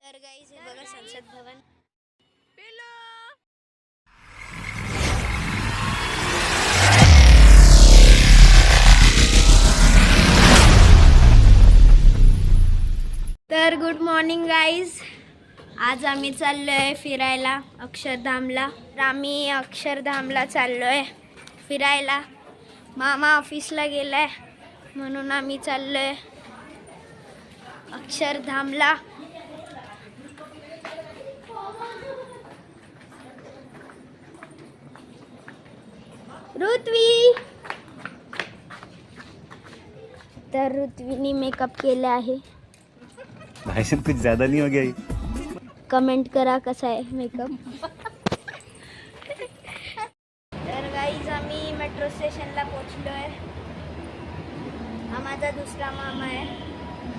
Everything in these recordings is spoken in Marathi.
तर गाईज हे बघा संसद भवन. तर गुड मॉर्निंग गाईज. आज आम्ही चाललोय फिरायला अक्षरधामला. आम्ही अक्षरधामला चाललोय फिरायला. मामा ऑफिसला गेलाय म्हणून आम्ही चाललोय अक्षरधामला. ऋत्वी. तर ऋत्वीने मेकअप केला आहे. भाई साहब कुछ ज्यादा नहीं हो गया ये? कमेंट करा कसा आहे मेकअप. तर गाईज आम्ही मेट्रो स्टेशनला पोचलोय. हा माझा दुसरा मामा आहे,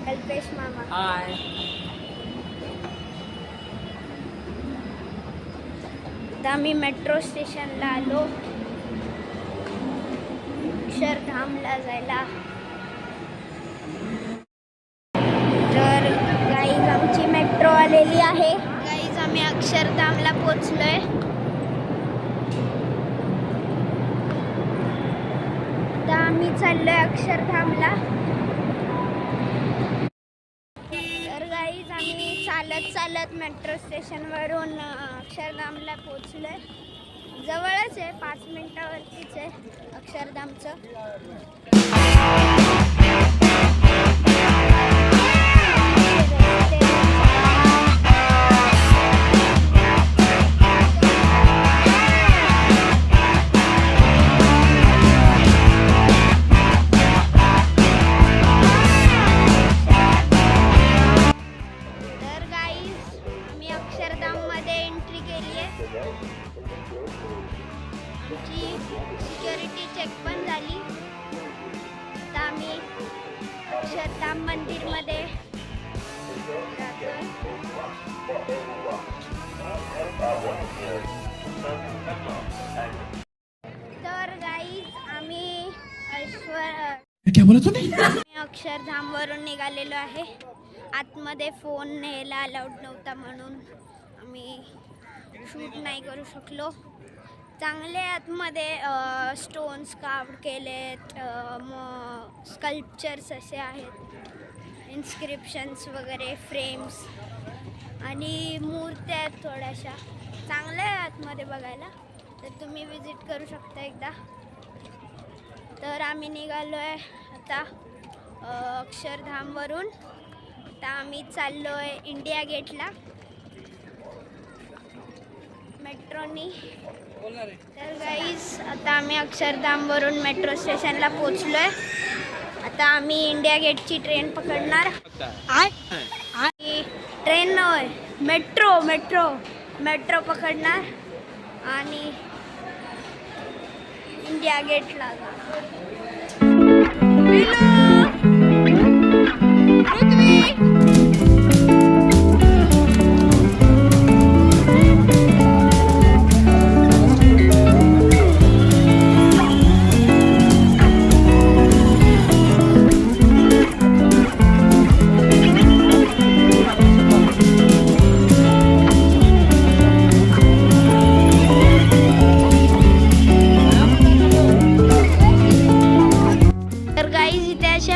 कल्पेश मामा. हाय. आता आम्ही मेट्रो स्टेशनला आलो अक्षरधामला जायला. तर गाईज आमची मेट्रो आलेली आहे. गाईज आम्ही अक्षरधामला पोचलोय. आता आम्ही चाललोय अक्षरधामला. तर गाईज आम्ही चालत चालत मेट्रो स्टेशनवरून अक्षरधामला पोचलोय. जवळच आहे, 5 मिनिटावरतीच आहे अक्षरधामचं. तर गाईज आम्ही अक्षरधाममध्ये एंट्री केली आहे. आमची सिक्युरिटी चेक पण झाली. आता आम्ही अक्षरधाम मंदिरमध्ये जातोय. तर गाईज आम्ही क्या बोला तूने? अक्षरधामवरून निघालेलो आहे. आतमध्ये फोन न्यायला अलाउड नव्हता म्हणून आम्ही शूट नाही करू शकलो. चांगले आतमध्ये स्टोन्स कार्व केलेत, स्कल्पचर्स असे आहेत, इन्स्क्रिप्शन्स वगैरे, फ्रेम्स आणि मूर्त्या आहेत थोड्याशा. चांगलं आहे आतमध्ये बघायला, तर तुम्ही विजिट करू शकता एकदा. तर आम्ही निघालो आहे आता अक्षरधामवरून. आता आम्ही चाललो आहे इंडिया गेटला मेट्रोनी. तर गाईज आता आम्ही अक्षरधामवरून मेट्रो स्टेशनला पोचलो आहे. आता आम्ही इंडिया गेटची ट्रेन पकडणार. ट्रेन नव्हे, मेट्रो मेट्रो मेट्रो पकडणार आणि इंडिया गेटला जाणार.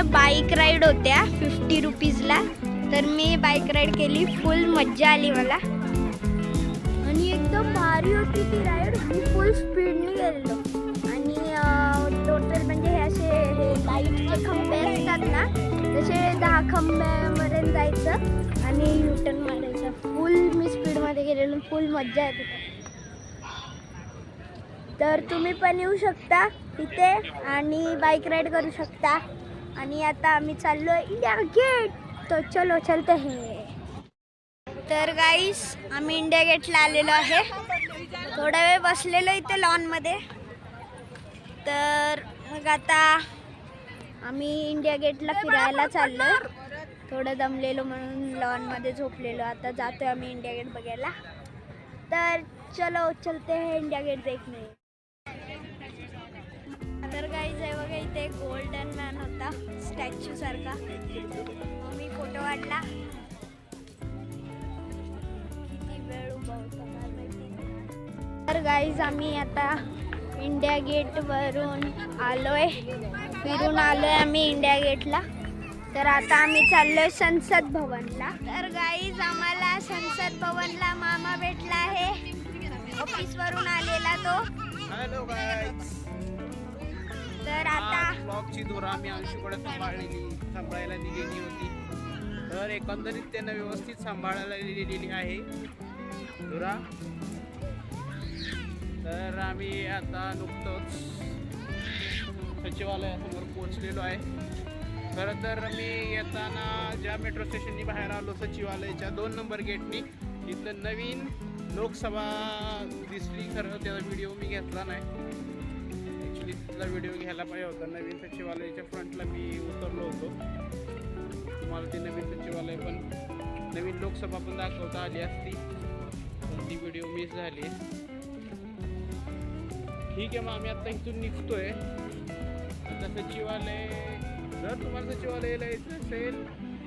बाईक राईड होत्या 50 रुपीजला. तर मी बाईक राईड केली. फुल मज्जा आली मला आणि एकदम भारी होती ती राईड. मी फुल स्पीडने गेलेलो आणि टोटल म्हणजे हे असे लाईटचे खंबे असतात ना, तसे 10 खंब्यापर्यंत जायचं आणि युटर्न मारायचं. फुल मी स्पीडमध्ये गेलेलो. फुल मज्जा येते. तर तुम्ही पण येऊ शकता तिथे आणि बाईक राईड करू शकता. आणि आता आम्ही चाललो आहे इंडिया गेट. तो चलो चलते हैं. तर गाईस आम्ही इंडिया गेटला आलेलो आहे. थोडा वेळ बसलेलो इथे लॉनमध्ये. तर मग आता आम्ही इंडिया गेटला फिरायला चाललो. थोडं दमलेलो म्हणून लॉनमध्ये झोपलेलो. आता जातोय आम्ही इंडिया गेट बघायला. तर चलो चलते हैं इंडिया गेट देखने. तर गाईज आहे बघा, इथे गोल्डन मॅन होता स्टॅच्यू सारखा. मी फोटो काढला. तर गाईज आम्ही आता इंडिया गेट वरून आलोय, फिरून आलोय आम्ही इंडिया गेटला. तर आता आम्ही चाललोय संसद भवनला. तर गाईज आम्हाला संसद भवनला मामा भेटला आहे, ऑफिस वरून आलेला तो. Hello guys. तर आता ब्लॉगची धुरा आम्ही अंशूकडे सांभाळायला दिलेली होती. तर एकंदरीत त्यांना व्यवस्थित सांभाळायला दिलेली आहे धुरा. तर आम्ही आता नुकतंच सचिवालयासमोर पोहोचलेलो आहे. खरं तर मी येताना ज्या मेट्रो स्टेशननी बाहेर आलो सचिवालयाच्या 2 नंबर गेटनी, तिथं नवीन लोकसभा दिसली. खरं त्याचा व्हिडिओ मी घेतला नाही. ॲक्च्युली तिथला व्हिडिओ घ्यायला पाहिजे होता. नवीन सचिवालयाच्या फ्रंटला मी उतरलो होतो. तुम्हाला ते नवीन सचिवालय पण, नवीन लोकसभा पण दाखवता आली असती, पण ती व्हिडिओ मिस झाली. ठीक आहे, मग आम्ही आता इथून निघतोय. आता सचिवालय, जर तुम्हाला सचिवालयाला यायचं असेल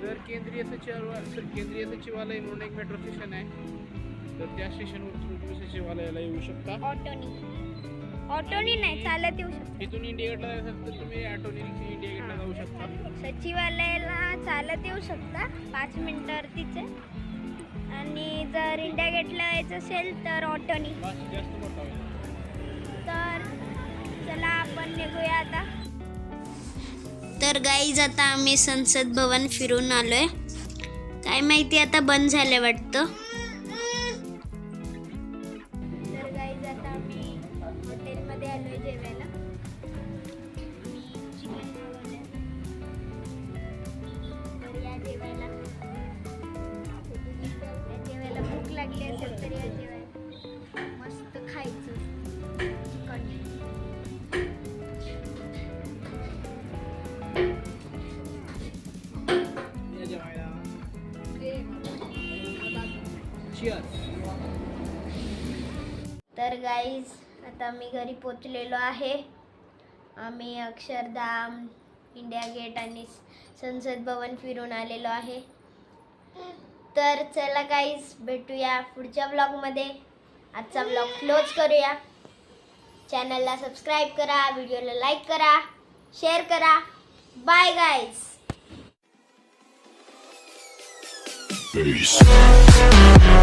तर केंद्रीय सचिवालय म्हणून एक मेट्रो स्टेशन आहे, तर त्या स्टेशनवर तुम्ही सचिवालयाला येऊ शकता. ऑटोनी नाही, चालत येऊ शकता. इथून इंडिया गेटला जायचं असेल तर तुम्ही ऑटोनी इंडिया गेटला जाऊ शकता. सचिवालयाला चालत येऊ शकता, 5 मिनिटावरतीच आहे. आणि जर इंडिया गेटला यायचं असेल तर ऑटोनी. जास्त मोठा होईल. तर चला आपण निघूया आता. तर गाईज आता आम्ही संसद भवन फिरून आलोय. काय माहिती आता बंद झालं वाटतं. तर गाईज आता आम्ही हॉटेलमध्ये आलोय जेवायला. चिकन मागवलंय. तर या जेवायला. या जेवायला भूक लागली असेल तर या जेवायला. मस्त खायचं चिकन. तर गाईज आता मी घरी पोचलेलो आहे. आम्ही अक्षरधाम, इंडिया गेट आणि संसद भवन फिरून आलेलो आहे. तर चला गाईज भेटूया पुढच्या ब्लॉगमध्ये. आजचा ब्लॉग क्लोज करूया. चॅनलला सबस्क्राईब करा, व्हिडिओला लाईक करा, शेअर करा. Bye guys. Peace.